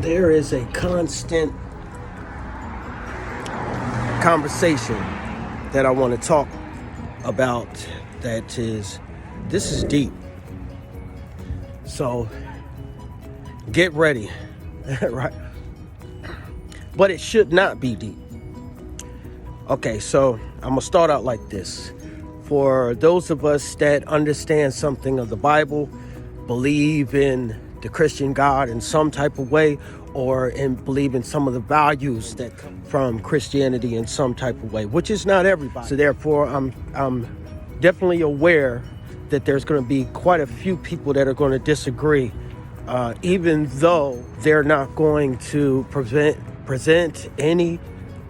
there is a constant conversation that I want to talk about this is deep. So get ready, right? But it should not be deep. Okay, so I'm gonna start out like this. For those of us that understand something of the Bible, believe in the Christian God in some type of way, or believe in some of the values that come from Christianity in some type of way, which is not everybody. So therefore, I'm definitely aware that there's going to be quite a few people that are going to disagree, even though they're not going to present any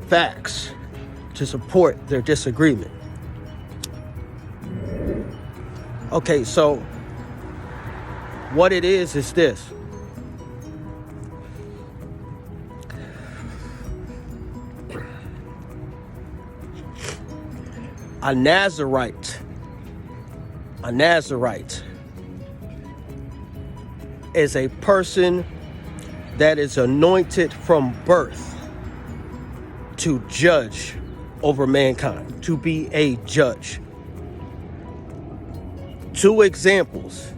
facts to support their disagreement. Okay, so what it is this. A Nazarite is a person that is anointed from birth to judge over mankind, to be a judge. Two examples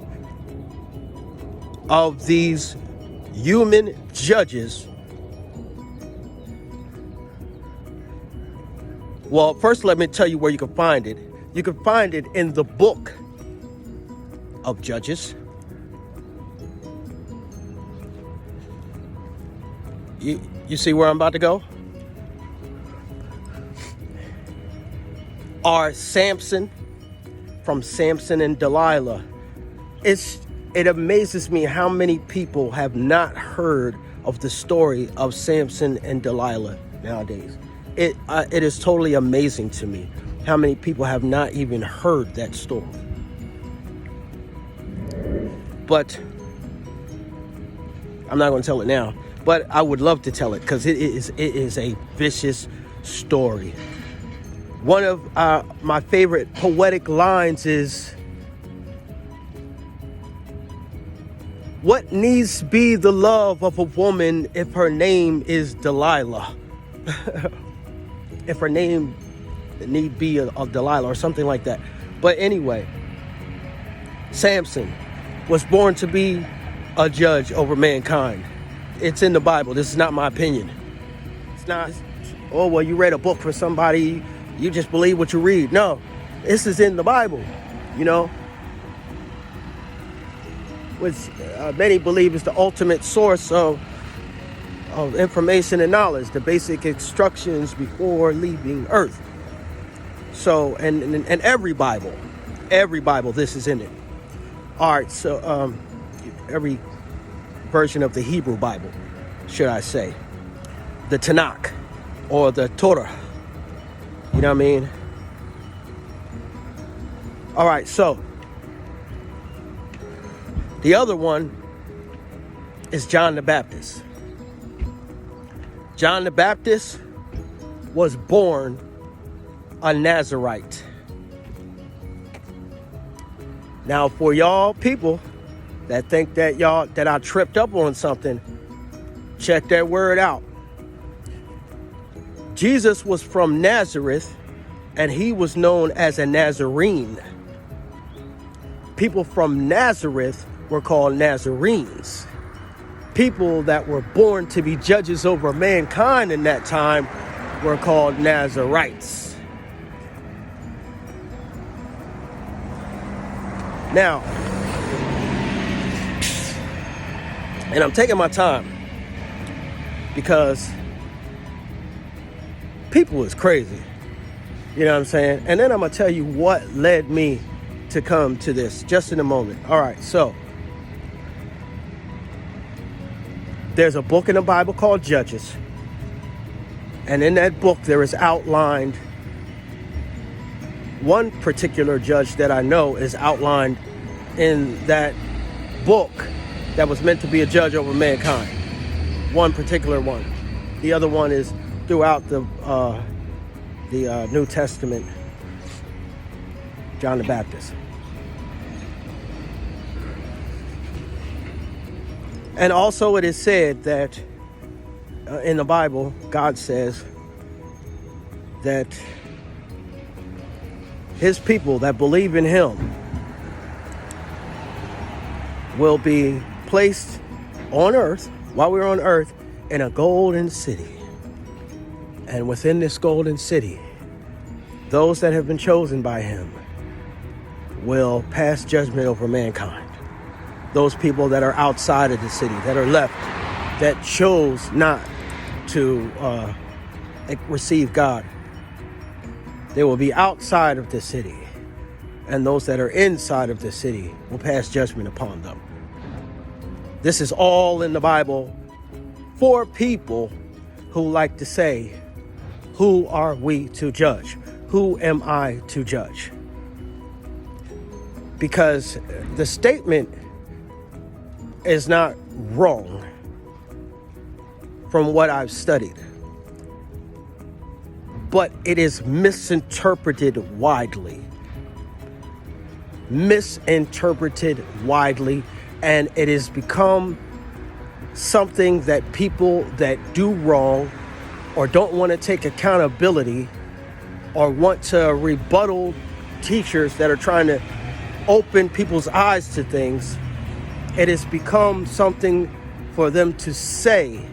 of these human judges. Well, first let me tell you where you can find it. You can find it in the book of Judges. You see where I'm about to go? Or Samson, from Samson and Delilah. It amazes me how many people have not heard of the story of Samson and Delilah nowadays. It is totally amazing to me how many people have not even heard that story. But I'm not going to tell it now. But I would love to tell it because it is a vicious story. One of my favorite poetic lines is, "What needs be the love of a woman if her name is Delilah?" If her name need be of Delilah or something like that. But anyway, Samson was born to be a judge over mankind. It's in the Bible. This is not my opinion. It's not, oh, well, you read a book from somebody, you just believe what you read. No, this is in the Bible, which many believe is the ultimate source of information and knowledge, the basic instructions before leaving Earth. So, and every Bible, this is in it. All right, so every version of the Hebrew Bible, should I say, the Tanakh or the Torah. You know what I mean? All right, so the other one is John the Baptist. John the Baptist was born a Nazarite. Now, for y'all people that think that I tripped up on something, check that word out. Jesus was from Nazareth, and he was known as a Nazarene. People from Nazareth were called Nazarenes. People that were born to be judges over mankind in that time were called Nazarites. Now, and I'm taking my time because people is crazy. You know what I'm saying? And then I'm going to tell you what led me to come to this just in a moment. All right, so there's a book in the Bible called Judges. And in that book, there is outlined one particular judge that I know is outlined in that book that was meant to be a judge over mankind. One particular one. The other one is throughout the New Testament, John the Baptist. And also it is said that in the Bible, God says that his people that believe in him will be placed on earth, while we're on earth, in a golden city. And within this golden city, those that have been chosen by him will pass judgment over mankind. Those people that are outside of the city, that are left, that chose not to receive God, they will be outside of the city. And those that are inside of the city will pass judgment upon them. This is all in the Bible for people who like to say, who are we to judge? Who am I to judge? Because the statement is not wrong from what I've studied, but it is misinterpreted widely. Misinterpreted widely, and it has become something that people that do wrong or don't want to take accountability or want to rebuttal teachers that are trying to open people's eyes to things, it has become something for them to say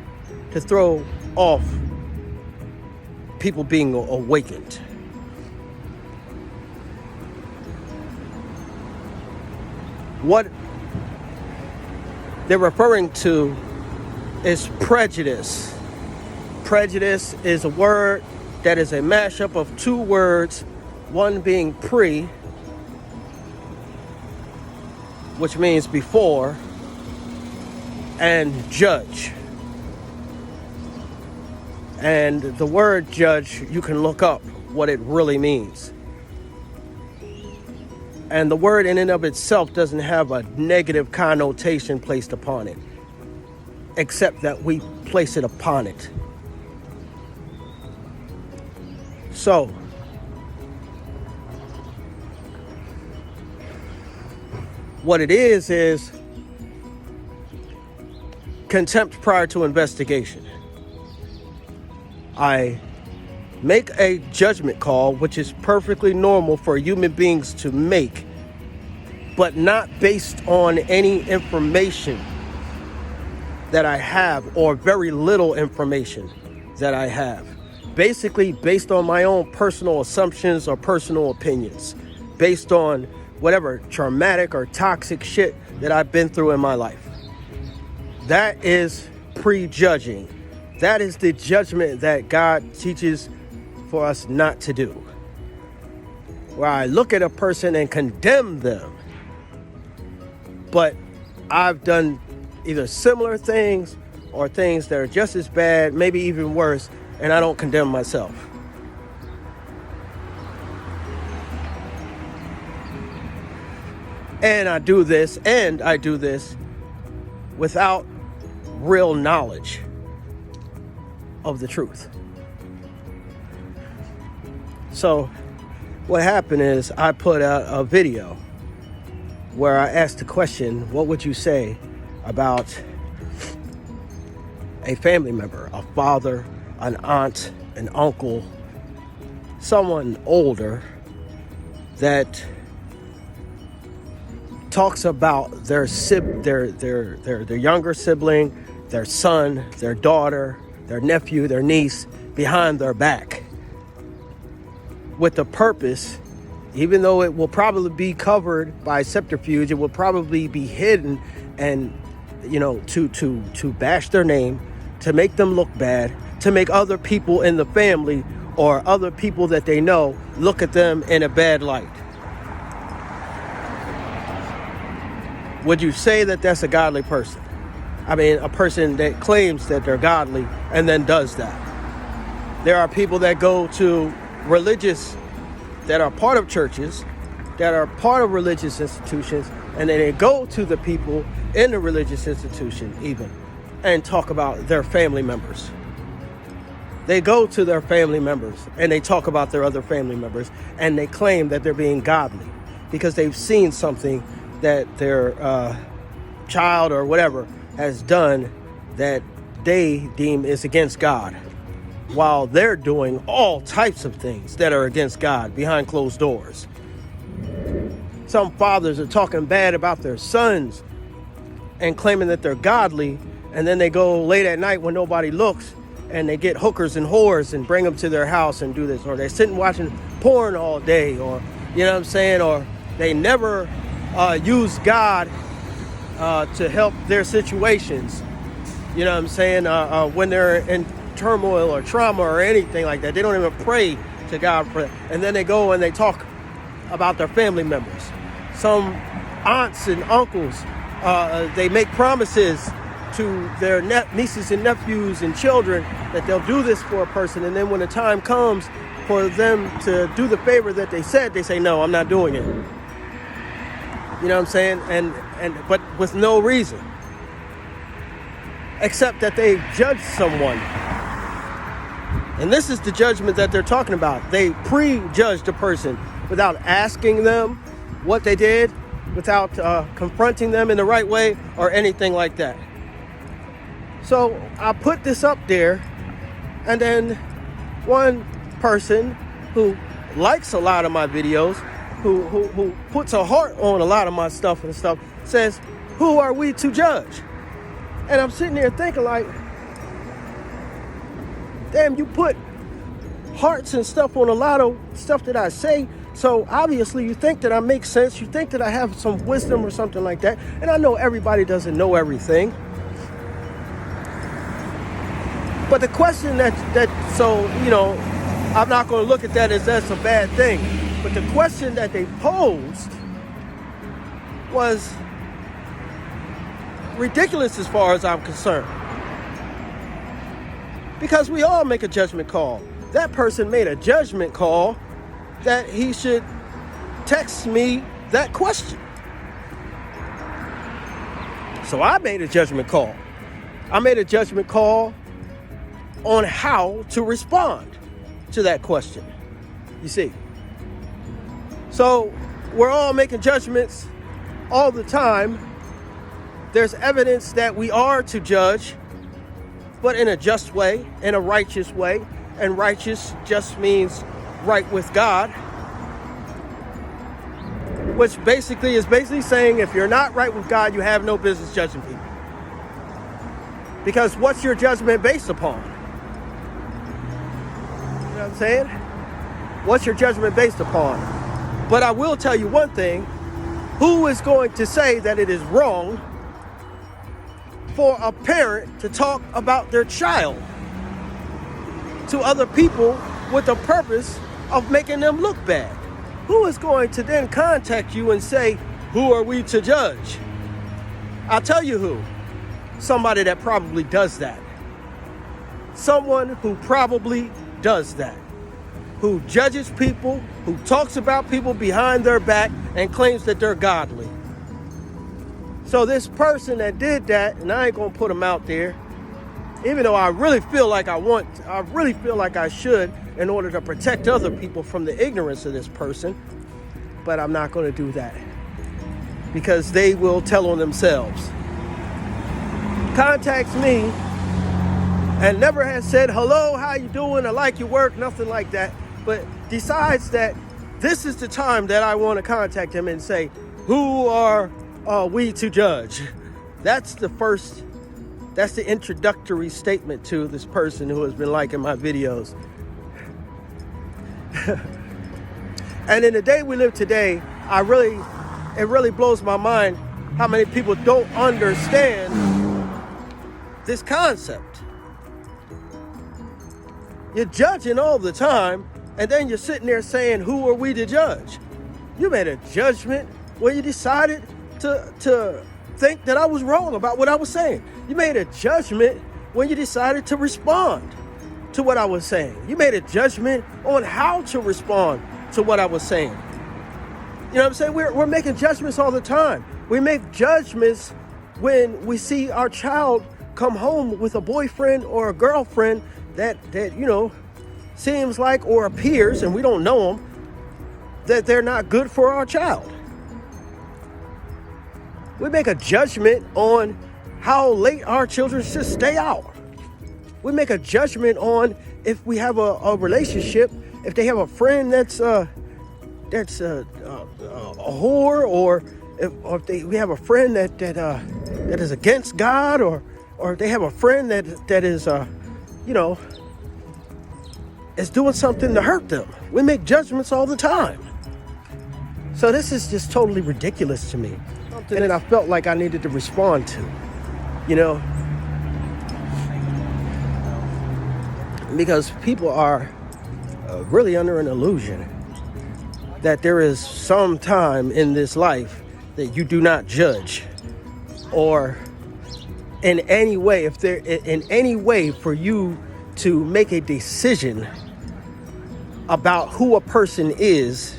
to throw off people being awakened. What they're referring to is prejudice. Prejudice is a word that is a mashup of two words, one being pre, which means before, and judge. And the word judge, you can look up what it really means. And the word in and of itself doesn't have a negative connotation placed upon it, except that we place it upon it. So, what it is contempt prior to investigation. I make a judgment call, which is perfectly normal for human beings to make, but not based on any information that I have or very little information that I have. Basically based on my own personal assumptions or personal opinions, based on whatever traumatic or toxic shit that I've been through in my life. That is prejudging. That is the judgment that God teaches for us not to do. Where I look at a person and condemn them, but I've done either similar things or things that are just as bad, maybe even worse, and I don't condemn myself. And I do this without real knowledge of the truth. So what happened is I put out a video where I asked the question, what would you say about a family member, a father, an aunt, an uncle, someone older that talks about their younger sibling, their son, their daughter, their nephew, their niece behind their back, with the purpose, even though it will probably be covered by subterfuge, it will probably be hidden, and to bash their name, to make them look bad, to make other people in the family or other people that they know look at them in a bad light. Would you say that that's a godly person? I mean, a person that claims that they're godly and then does that. There are people that go to religious, that are part of churches, that are part of religious institutions, and then they go to the people in the religious institution even and talk about their family members. They go to their family members and they talk about their other family members, and they claim that they're being godly because they've seen something that their child or whatever has done that they deem is against God, while they're doing all types of things that are against God behind closed doors. Some fathers are talking bad about their sons and claiming that they're godly, and then they go late at night when nobody looks and they get hookers and whores and bring them to their house and do this, or they're sitting watching porn all day, or you know what I'm saying, or they never use God to help their situations, you know what I'm saying, when they're in turmoil or trauma or anything like that. They don't even pray to God for that. And then they go and they talk about their family members. Some aunts and uncles, they make promises to their nieces and nephews and children that they'll do this for a person, and then when the time comes for them to do the favor that they said, they say, no, I'm not doing it. You know what I'm saying? But with no reason, except that they judge someone. And this is the judgment that they're talking about. They prejudged a person without asking them what they did, without confronting them in the right way or anything like that. So I put this up there, and then one person who likes a lot of my videos, who puts a heart on a lot of my stuff and stuff, says, who are we to judge? And I'm sitting there thinking like, damn, you put hearts and stuff on a lot of stuff that I say, so obviously you think that I make sense, you think that I have some wisdom or something like that, and I know everybody doesn't know everything. But the question so, you know, I'm not going to look at that as that's a bad thing. But the question that they posed was ridiculous as far as I'm concerned. Because we all make a judgment call. That person made a judgment call that he should text me that question. So I made a judgment call. I made a judgment call on how to respond to that question. You see? So we're all making judgments all the time. There's evidence that we are to judge, but in a just way, in a righteous way. And righteous just means right with God, which basically is saying if you're not right with God, you have no business judging people. Because what's your judgment based upon? You know what I'm saying? What's your judgment based upon? But I will tell you one thing. Who is going to say that it is wrong for a parent to talk about their child to other people with the purpose of making them look bad? Who is going to then contact you and say, who are we to judge? I'll tell you who. Somebody that probably does that. Someone who probably does that. Who judges people, who talks about people behind their back and claims that they're godly. So this person that did that, and I ain't gonna put him out there, even though I really feel like I should in order to protect other people from the ignorance of this person, but I'm not gonna do that because they will tell on themselves. Contacts me and never has said, hello, how you doing? I like your work, nothing like that, but decides that this is the time that I want to contact him and say, who are we to judge? That's the introductory statement to this person who has been liking my videos. And in the day we live today, it really blows my mind how many people don't understand this concept. You're judging all the time, and then you're sitting there saying, who are we to judge? You made a judgment when you decided to think that I was wrong about what I was saying. You made a judgment when you decided to respond to what I was saying. You made a judgment on how to respond to what I was saying. You know what I'm saying? We're making judgments all the time. We make judgments when we see our child come home with a boyfriend or a girlfriend that you know, seems like or appears, and we don't know them, that they're not good for our child. We make a judgment on how late our children should stay out. We make a judgment on if we have a relationship, if they have a friend that's a whore, or if we have a friend that is against God, or if they have a friend that is is doing something to hurt them. We make judgments all the time. So this is just totally ridiculous to me. Something that I felt like I needed to respond to, because people are really under an illusion that there is some time in this life that you do not judge, or in any way, if there in any way for you to make a decision about who a person is,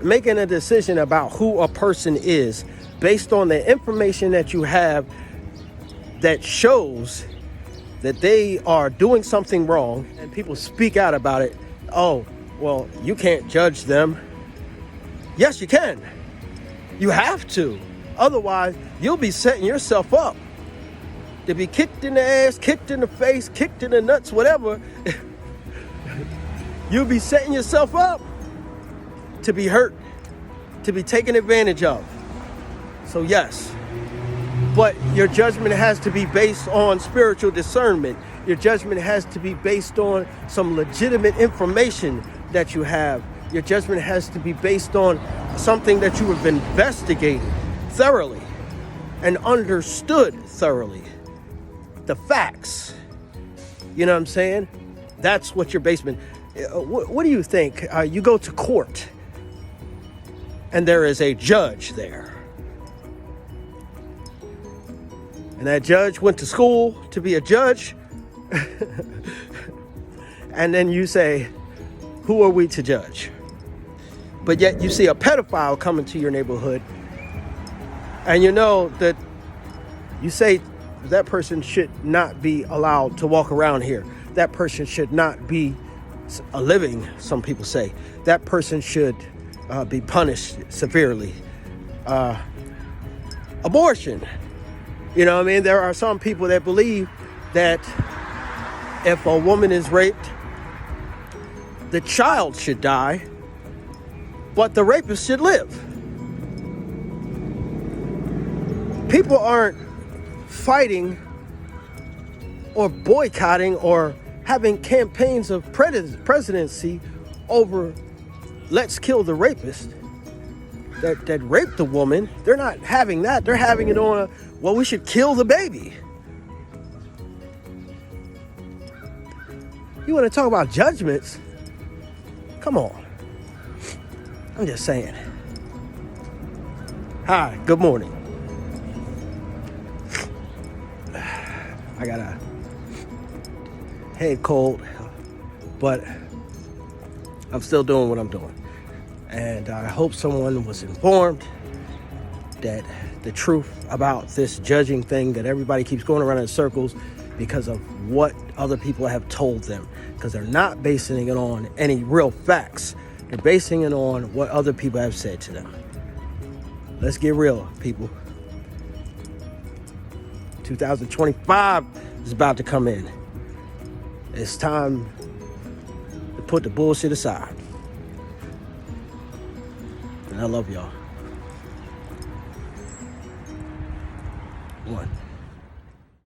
making a decision about who a person is based on the information that you have that shows that they are doing something wrong, and people speak out about it. Oh, well, you can't judge them. Yes, you can. You have to. Otherwise, you'll be setting yourself up to be kicked in the ass, kicked in the face, kicked in the nuts, whatever. You'll be setting yourself up to be hurt, to be taken advantage of. So yes, but your judgment has to be based on spiritual discernment. Your judgment has to be based on some legitimate information that you have. Your judgment has to be based on something that you have investigated thoroughly and understood thoroughly. The facts. You know what I'm saying? That's what your basement. What do you think? You go to court and there is a judge there. And that judge went to school to be a judge. And then you say, who are we to judge? But yet you see a pedophile coming to your neighborhood, and you know that you say that person should not be allowed to walk around here. That person should not be a living, some people say. That person should be punished severely. Abortion. You know what I mean? There are some people that believe that if a woman is raped, the child should die, but the rapist should live. People aren't fighting or boycotting or having campaigns of presidency over let's kill the rapist that raped the woman. They're not having that. They're having it on well, we should kill the baby. You want to talk about judgments? Come on. I'm just saying. Hi, good morning. I got a head cold, but I'm still doing what I'm doing. And I hope someone was informed that the truth about this judging thing that everybody keeps going around in circles because of what other people have told them. Because they're not basing it on any real facts. They're basing it on what other people have said to them. Let's get real, people. 2025 is about to come in. It's time to put the bullshit aside. And I love y'all. One.